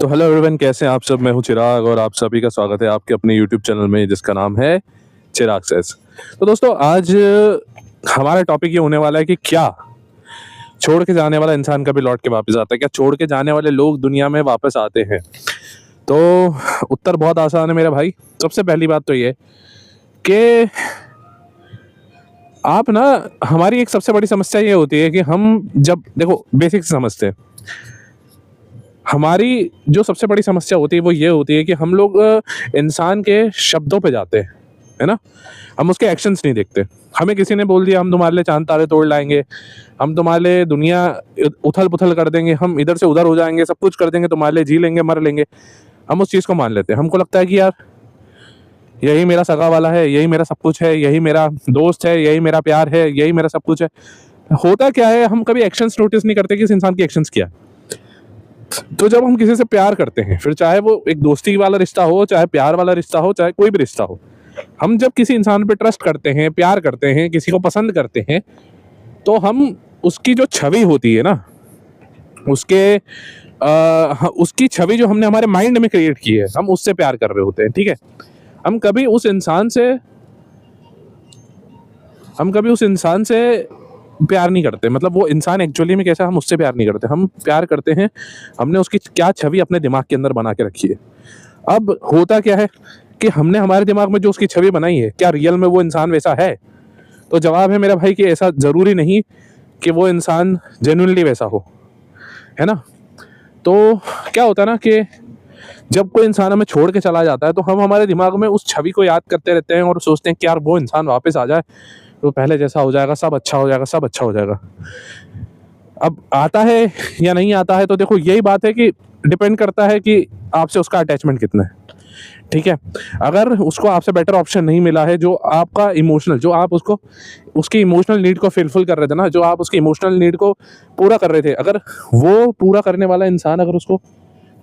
तो hello everyone, कैसे हैं आप सब। मैं हूं चिराग और आप सभी का स्वागत है आपके अपने यूट्यूब चैनल में जिसका नाम है चिराग सेस। तो दोस्तों, आज हमारा टॉपिक ये होने वाला है कि क्या छोड़ के जाने वाला इंसान कभी लौट के वापस आता है, क्या छोड़ के जाने वाले लोग दुनिया में वापस आते हैं। तो उत्तर बहुत आसान है मेरा भाई। सबसे पहली बात तो ये कि आप ना, हमारी एक सबसे बड़ी समस्या ये होती है कि हम जब देखो बेसिक समझते हैं, हमारी जो सबसे बड़ी समस्या होती है वो ये होती है कि हम लोग इंसान के शब्दों पे जाते हैं, है ना। हम उसके एक्शंस नहीं देखते। हमें किसी ने बोल दिया हम तुम्हारे लिए चांद तारे तोड़ लाएंगे, हम तुम्हारे लिए दुनिया उथल पुथल कर देंगे, हम इधर से उधर हो जाएंगे, सब कुछ कर देंगे तुम्हारे लिए, जी लेंगे मर लेंगे, हम उस चीज़ को मान लेते हैं। हमको लगता है कि यार यही मेरा सगा वाला है, यही मेरा सब कुछ है, यही मेरा दोस्त है, यही मेरा प्यार है, यही मेरा सब कुछ है। होता क्या है, हम कभी एक्शंस नोटिस नहीं करते कि इस इंसान की एक्शंस क्या है। तो जब हम किसी से प्यार करते हैं, फिर चाहे वो एक दोस्ती वाला रिश्ता हो, चाहे प्यार वाला रिश्ता हो, चाहे कोई भी रिश्ता हो, हम जब किसी इंसान पे ट्रस्ट करते हैं, प्यार करते हैं, किसी को पसंद करते हैं, तो हम उसकी जो छवि होती है ना, उसकी छवि जो हमने हमारे माइंड में क्रिएट की है, हम उससे प्यार कर रहे होते हैं। ठीक है, हम कभी उस इंसान से प्यार नहीं करते। मतलब वो इंसान एक्चुअली में कैसा, हम उससे प्यार नहीं करते। हम प्यार करते हैं, हमने उसकी क्या छवि अपने दिमाग के अंदर बना के रखी है। अब होता क्या है कि हमने हमारे दिमाग में जो उसकी छवि बनाई है, क्या रियल में वो इंसान वैसा है? तो जवाब है मेरा भाई कि ऐसा ज़रूरी नहीं कि वो इंसान जेन्युइनली वैसा हो, है ना। तो क्या होता है ना कि जब कोई इंसान हमें छोड़ के चला जाता है तो हम हमारे दिमाग में उस छवि को याद करते रहते हैं और सोचते हैं कि यार वो इंसान वापस आ जाए तो पहले जैसा हो जाएगा, सब अच्छा हो जाएगा, सब अच्छा हो जाएगा। अब आता है या नहीं आता है, तो देखो यही बात है कि डिपेंड करता है कि आपसे उसका अटैचमेंट कितना है। ठीक है, अगर उसको आपसे बेटर ऑप्शन नहीं मिला है, जो आपका इमोशनल, जो आप उसको उसकी इमोशनल नीड को फुलफिल कर रहे थे ना, जो आप उसकी इमोशनल नीड को पूरा कर रहे थे, अगर वो पूरा करने वाला इंसान अगर उसको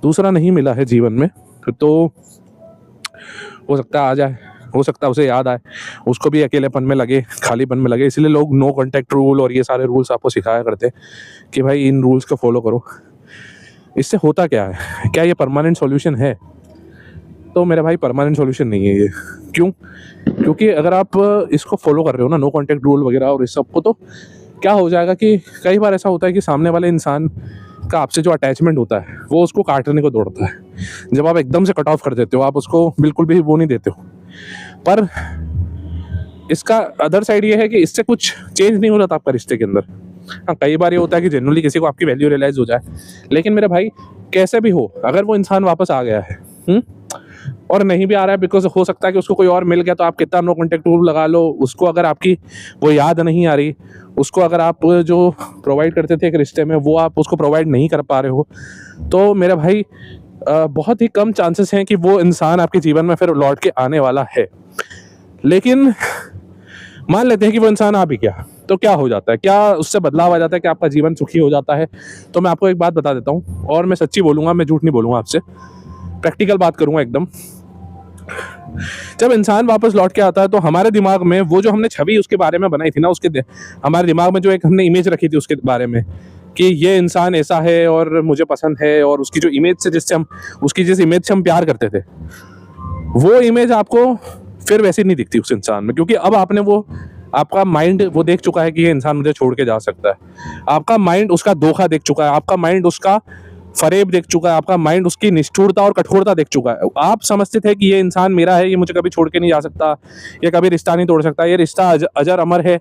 दूसरा नहीं मिला है जीवन में, तो हो सकता है आ जाए, हो सकता है उसे याद आए, उसको भी अकेलेपन में लगे, खालीपन में लगे। इसलिए लोग नो कांटेक्ट रूल और ये सारे रूल्स आपको सिखाया करते हैं कि भाई इन रूल्स को फॉलो करो। इससे होता क्या है, क्या ये परमानेंट सॉल्यूशन है? तो मेरे भाई परमानेंट सॉल्यूशन नहीं है ये। क्यों? क्योंकि अगर आप इसको फॉलो कर रहे हो ना, नो कांटेक्ट रूल वगैरह और इस सब को, तो क्या हो जाएगा कि कई बार ऐसा होता है कि सामने वाले इंसान का आपसे जो अटैचमेंट होता है वो उसको काटने को दौड़ता है। जब आप एकदम से कट ऑफ कर देते हो, आप उसको बिल्कुल भी वो नहीं देते हो। पर इसका अदर साइड ये है कि इससे कुछ चेंज नहीं हो जाता आपका रिश्ते के अंदर। हाँ, कई बार ये होता है कि जनरली किसी को आपकी वैल्यू रियलाइज हो जाए, लेकिन मेरे भाई कैसे भी हो, अगर वो इंसान वापस आ गया है और नहीं भी आ रहा है, बिकॉज हो सकता है कि उसको कोई और मिल गया, तो आप कितना नो कॉन्टेक्ट रूल लगा लो, उसको अगर आपकी वो याद नहीं आ रही, उसको अगर आप जो प्रोवाइड करते थे एक रिश्ते में वो आप उसको प्रोवाइड नहीं कर पा रहे हो, तो मेरा भाई बहुत ही कम चांसेस हैं कि वो इंसान आपके जीवन में फिर लौट के आने वाला है। लेकिन मान लेते हैं कि वो इंसान आ भी गया, तो क्या हो जाता है, क्या उससे बदलाव आ जाता है, कि आपका जीवन सुखी हो जाता है? तो मैं आपको एक बात बता देता हूँ, और मैं सच्ची बोलूँगा, मैं झूठ नहीं बोलूँगा आपसे, प्रैक्टिकल बात करूँगा एकदम। जब इंसान वापस लौट के आता है तो हमारे दिमाग में वो जो हमने छवि उसके बारे में बनाई थी ना, हमारे दिमाग में जो एक हमने इमेज रखी थी उसके बारे में कि ये इंसान ऐसा है और मुझे पसंद है, और उसकी जो इमेज से जिस इमेज से हम प्यार करते थे, वो इमेज आपको फिर वैसी नहीं दिखती उस इंसान में, क्योंकि अब आपका माइंड वो देख चुका है कि ये इंसान मुझे छोड़ के जा सकता है। आपका माइंड उसका धोखा देख चुका है, आपका माइंड उसका फरेब देख चुका है, आपका माइंड उसकी निष्ठुरता और कठोरता देख चुका है। आप समझते थे कि ये इंसान मेरा है, ये मुझे कभी छोड़ के नहीं जा सकता, ये कभी रिश्ता नहीं तोड़ सकता, ये रिश्ता अजर अमर है।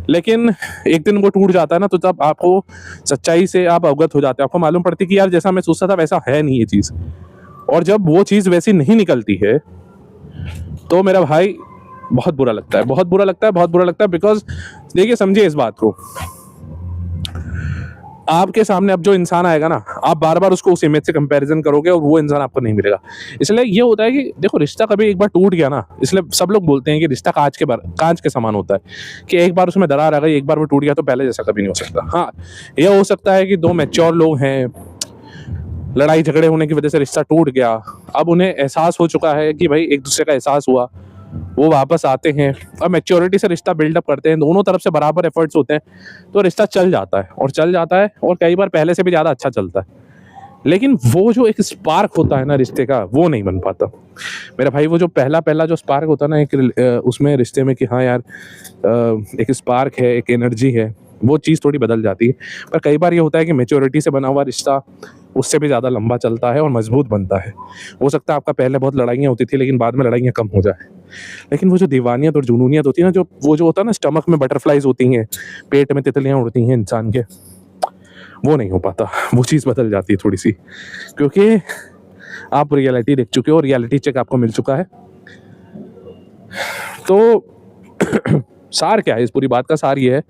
लेकिन एक दिन वो टूट जाता है ना, तो तब आपको सच्चाई से आप अवगत हो जाते हैं, आपको मालूम पड़ती है कि यार जैसा मैं सोचता था वैसा है नहीं ये चीज़। और जब वो चीज़ वैसी नहीं निकलती है तो मेरा भाई बहुत बुरा लगता है, बहुत बुरा लगता है, बहुत बुरा लगता है। बिकॉज देखिए, समझिए इस बात को, आपके सामने अब जो इंसान आएगा ना, आप बार बार उसको उस इमेज से कंपैरिजन करोगे और वो इंसान आपको नहीं मिलेगा। इसलिए ये होता है कि देखो, रिश्ता कभी एक बार टूट गया ना, इसलिए सब लोग बोलते हैं कि रिश्ता कांच के समान होता है, कि एक बार उसमें दरार आ गई, एक बार वो टूट गया तो पहले जैसा कभी नहीं हो सकता। हाँ, यह हो सकता है कि दो मैच्योर लोग हैं, लड़ाई झगड़े होने की वजह से रिश्ता टूट गया, अब उन्हें एहसास हो चुका है कि भाई एक दूसरे का एहसास हुआ, वो वापस आते हैं और मैच्योरिटी से रिश्ता बिल्डअप करते हैं, दोनों तरफ से बराबर एफर्ट्स होते हैं, तो रिश्ता चल जाता है और कई बार पहले से भी ज़्यादा अच्छा चलता है। लेकिन वो जो एक स्पार्क होता है ना रिश्ते का, वो नहीं बन पाता मेरा भाई। वो जो पहला जो स्पार्क होता है ना एक उसमें रिश्ते में, कि हाँ यार एक स्पार्क है, एक एनर्जी है, वो चीज़ थोड़ी बदल जाती है। पर कई बार ये होता है कि मैच्योरिटी से बना हुआ रिश्ता उससे भी ज़्यादा लंबा चलता है और मजबूत बनता है। हो सकता है आपका पहले बहुत लड़ाइयाँ होती थी, लेकिन बाद में लड़ाइयाँ कम हो जाए। लेकिन वो जो दीवानियत और जुनूनियत होती है ना, जो वो जो होता है ना, स्टमक में बटरफ्लाइज होती हैं, पेट में तितलियाँ उड़ती हैं इंसान के, वो नहीं हो पाता। वो चीज़ बदल जाती है थोड़ी सी, क्योंकि आप रियलिटी देख चुके हो, रियलिटी चेक आपको मिल चुका है। तो सार क्या है इस पूरी बात का? सार ये है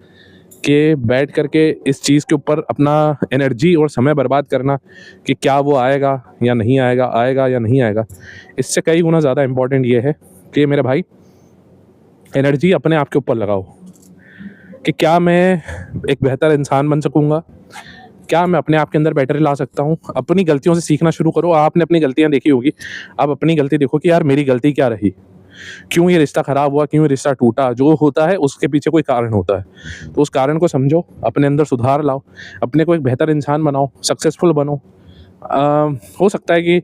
कि बैठ करके इस चीज़ के ऊपर अपना एनर्जी और समय बर्बाद करना कि क्या वो आएगा या नहीं आएगा, आएगा या नहीं आएगा, इससे कई गुना ज़्यादा इम्पोर्टेंट ये है कि मेरे भाई एनर्जी अपने आप के ऊपर लगाओ कि क्या मैं एक बेहतर इंसान बन सकूँगा, क्या मैं अपने आप के अंदर बेटर ला सकता हूँ। अपनी गलतियों से सीखना शुरू करो। आपने अपनी गलतियाँ देखी होगी, आप अपनी गलती देखो कि यार मेरी गलती क्या रही, क्यों ये रिश्ता ख़राब हुआ, क्यों ये रिश्ता टूटा। जो होता है उसके पीछे कोई कारण होता है, तो उस कारण को समझो, अपने अंदर सुधार लाओ, अपने को एक बेहतर इंसान बनाओ, सक्सेसफुल बनो। हो सकता है कि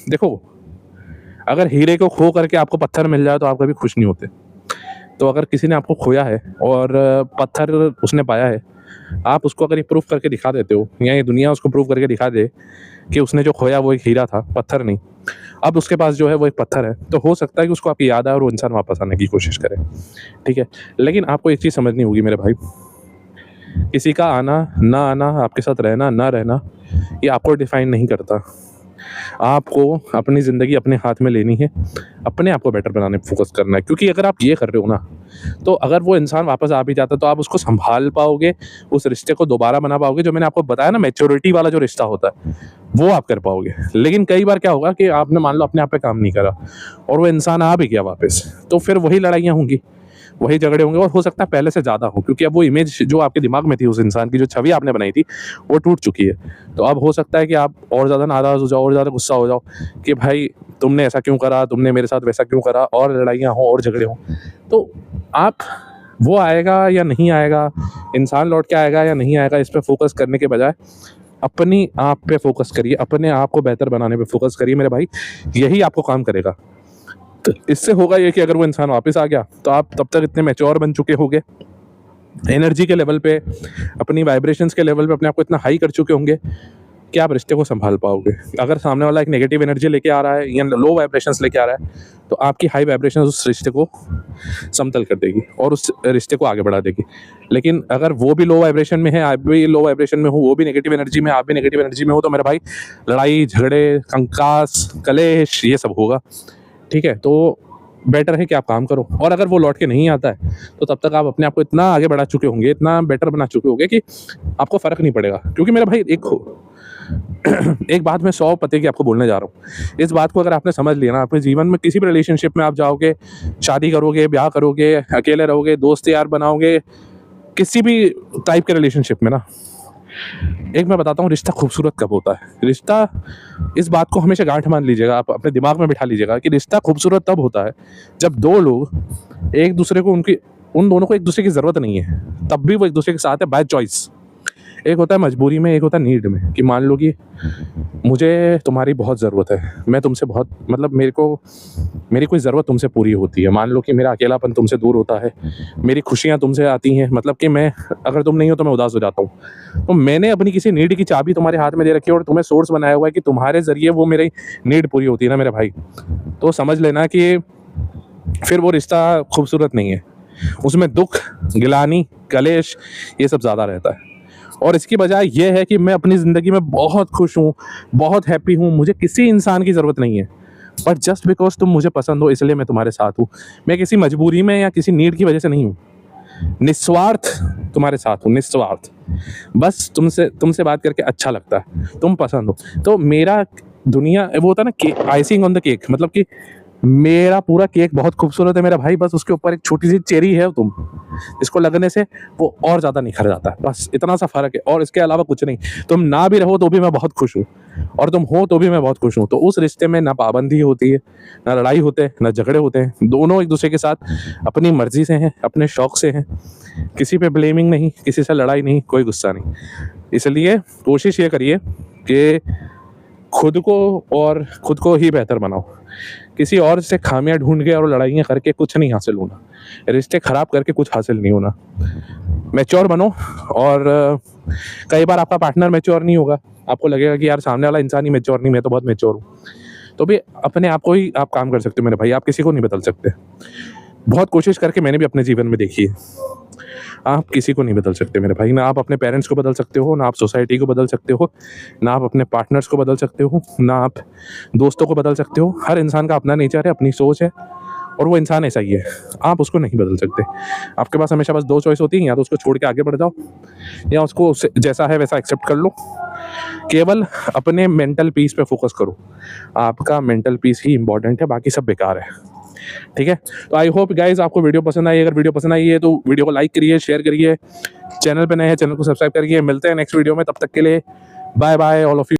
देखो, अगर हीरे को खो करके आपको पत्थर मिल जाए तो आप कभी खुश नहीं होते। तो अगर किसी ने आपको खोया है और पत्थर उसने पाया है, आप उसको अगर ये प्रूफ करके दिखा देते हो, या ये दुनिया उसको प्रूफ करके दिखा दे कि उसने जो खोया वो एक हीरा था, पत्थर नहीं, अब उसके पास जो है वो एक पत्थर है, तो हो सकता है कि उसको आपकी याद आए और वो इंसान वापस आने की कोशिश करे। ठीक है, लेकिन आपको एक चीज़ समझनी होगी मेरे भाई, किसी का आना ना आना, आपके साथ रहना ना रहना, ये आपको डिफाइन नहीं करता। आपको अपनी ज़िंदगी अपने हाथ में लेनी है, अपने आप को बेटर बनाने पे फोकस करना है। क्योंकि अगर आप ये कर रहे हो ना, तो अगर वो इंसान वापस आ भी जाता है तो आप उसको संभाल पाओगे, उस रिश्ते को दोबारा बना पाओगे। जो मैंने आपको बताया ना, मैच्योरिटी वाला जो रिश्ता होता है, वो आप कर पाओगे। लेकिन कई बार क्या होगा कि आपने मान लो अपने आप पे काम नहीं करा और वो इंसान आ भी गया वापस, तो फिर वही लड़ाइयाँ होंगी, वही झगड़े होंगे, और हो सकता है पहले से ज़्यादा हो, क्योंकि अब वो इमेज जो आपके दिमाग में थी उस इंसान की, जो छवि आपने बनाई थी, वो टूट चुकी है। तो अब हो सकता है कि आप और ज़्यादा नाराज़ हो जाओ और ज़्यादा गुस्सा हो जाओ कि भाई तुमने ऐसा क्यों करा, तुमने मेरे साथ वैसा क्यों करा, और लड़ाइयाँ हों और झगड़े हों। तो आप, वो आएगा या नहीं आएगा, इंसान लौट के आएगा या नहीं आएगा, इस पे फोकस करने के बजाय अपनी आप पे फोकस करिए, अपने आप को बेहतर बनाने पे फोकस करिए मेरे भाई, यही आपको काम करेगा। तो इससे होगा ये कि अगर वो इंसान वापस आ गया तो आप तब तक इतने मैच्योर बन चुके होंगे, एनर्जी के लेवल पे, अपनी वाइब्रेशंस के लेवल पे अपने आप को इतना हाई कर चुके होंगे कि आप रिश्ते को संभाल पाओगे। अगर सामने वाला एक नेगेटिव एनर्जी लेके आ रहा है या लो वाइब्रेशंस लेके आ रहा है, तो आपकी हाई वाइब्रेशंस उस रिश्ते को समतल कर देगी और उस रिश्ते को आगे बढ़ा देगी। लेकिन अगर वो भी लो वाइब्रेशन में है, आप भी लो वाइब्रेशन में हो, वो भी नेगेटिव एनर्जी में, आप भी नेगेटिव एनर्जी में हो, तो मेरे भाई लड़ाई झगड़े, कंकास, कलेश, ये सब होगा। ठीक है, तो बेटर है कि आप काम करो। और अगर वो लौट के नहीं आता है तो तब तक आप अपने आप को इतना आगे बढ़ा चुके होंगे, इतना बेटर बना चुके होंगे कि आपको फ़र्क नहीं पड़ेगा। क्योंकि मेरा भाई एक बात मैं 100 पते की आपको बोलने जा रहा हूँ। इस बात को अगर आपने समझ लिया ना, अपने जीवन में किसी भी रिलेशनशिप में आप जाओगे, शादी करोगे, ब्याह करोगे, अकेले रहोगे, दोस्त यार बनाओगे, किसी भी टाइप के रिलेशनशिप में ना, एक मैं बताता हूँ रिश्ता खूबसूरत कब होता है। रिश्ता, इस बात को हमेशा गांठ मान लीजिएगा, आप अपने दिमाग में बिठा लीजिएगा कि रिश्ता खूबसूरत तब होता है जब दो लोग एक दूसरे को, उन दोनों को एक दूसरे की ज़रूरत नहीं है, तब भी वो एक दूसरे के साथ है बाय चॉइस। एक होता है मजबूरी में, एक होता है नीड में, कि मान लो कि मुझे तुम्हारी बहुत ज़रूरत है, मैं तुमसे बहुत, मतलब मेरी कोई ज़रूरत तुमसे पूरी होती है। मान लो कि मेरा अकेलापन तुमसे दूर होता है, मेरी खुशियाँ तुमसे आती हैं, मतलब कि मैं, अगर तुम नहीं हो तो मैं उदास हो जाता हूँ। तो मैंने अपनी किसी नीड की चाबी तुम्हारे हाथ में दे रखी है और तुम्हें सोर्स बनाया हुआ है कि तुम्हारे ज़रिए वो मेरी नीड पूरी होती है ना मेरे भाई, तो समझ लेना कि फिर वो रिश्ता खूबसूरत नहीं है। उसमें दुख, गिलानी, कलेश, ये सब ज़्यादा रहता है। और इसकी बजाय ये है कि मैं अपनी ज़िंदगी में बहुत खुश हूँ, बहुत हैप्पी हूँ, मुझे किसी इंसान की ज़रूरत नहीं है, बट जस्ट बिकॉज तुम मुझे पसंद हो इसलिए मैं तुम्हारे साथ हूँ। मैं किसी मजबूरी में या किसी नीड की वजह से नहीं हूँ, निस्वार्थ तुम्हारे साथ हूँ, निस्वार्थ। बस तुमसे बात करके अच्छा लगता है, तुम पसंद हो, तो मेरा दुनिया, वो होता है ना cake, icing on the cake, मतलब कि मेरा पूरा केक बहुत खूबसूरत है मेरा भाई, बस उसके ऊपर एक छोटी सी चेरी है तुम, इसको लगने से वो और ज़्यादा निखर जाता है। बस इतना सा फ़र्क है, और इसके अलावा कुछ नहीं। तुम ना भी रहो तो भी मैं बहुत खुश हूँ, और तुम हो तो भी मैं बहुत खुश हूँ। तो उस रिश्ते में ना पाबंदी होती है, ना लड़ाई होते हैं, ना झगड़े होते हैं, दोनों एक दूसरे के साथ अपनी मर्जी से हैं, अपने शौक़ से हैं, किसी पे ब्लेमिंग नहीं, किसी से लड़ाई नहीं, कोई गुस्सा नहीं। इसलिए कोशिश ये करिए कि खुद को ही बेहतर बनाओ। किसी और से खामियां ढूंढ के और लड़ाइयाँ करके कुछ नहीं हासिल होना, रिश्ते खराब करके कुछ हासिल नहीं होना। मैच्योर बनो। और कई बार आपका पार्टनर मैच्योर नहीं होगा, आपको लगेगा कि यार सामने वाला इंसान ही मैच्योर नहीं, मैं तो बहुत मैच्योर हूँ, तो भी अपने आप को ही आप काम कर सकते हो मेरे भाई, आप किसी को नहीं बदल सकते। बहुत कोशिश करके मैंने भी अपने जीवन में देखी है, आप किसी को नहीं बदल सकते मेरे भाई। ना आप अपने पेरेंट्स को बदल सकते हो, ना आप सोसाइटी को बदल सकते हो, ना आप अपने पार्टनर्स को बदल सकते हो, ना आप दोस्तों को बदल सकते हो। हर इंसान का अपना नेचर है, अपनी सोच है, और वो इंसान ऐसा ही है, आप उसको नहीं बदल सकते। आपके पास हमेशा बस 2 चॉइस होती हैं, या तो उसको छोड़ के आगे बढ़ जाओ, या उसको जैसा है वैसा एक्सेप्ट कर लो। केवल अपने मेंटल पीस पे फोकस करो, आपका मेंटल पीस ही इंपॉर्टेंट है, बाकी सब बेकार है। ठीक है, तो आई होप गाइज आपको वीडियो पसंद आई। अगर वीडियो पसंद आई है तो वीडियो को लाइक करिए, शेयर करिए, चैनल पे नए हैं चैनल को सब्सक्राइब करिए। मिलते हैं नेक्स्ट वीडियो में, तब तक के लिए bye bye all of you.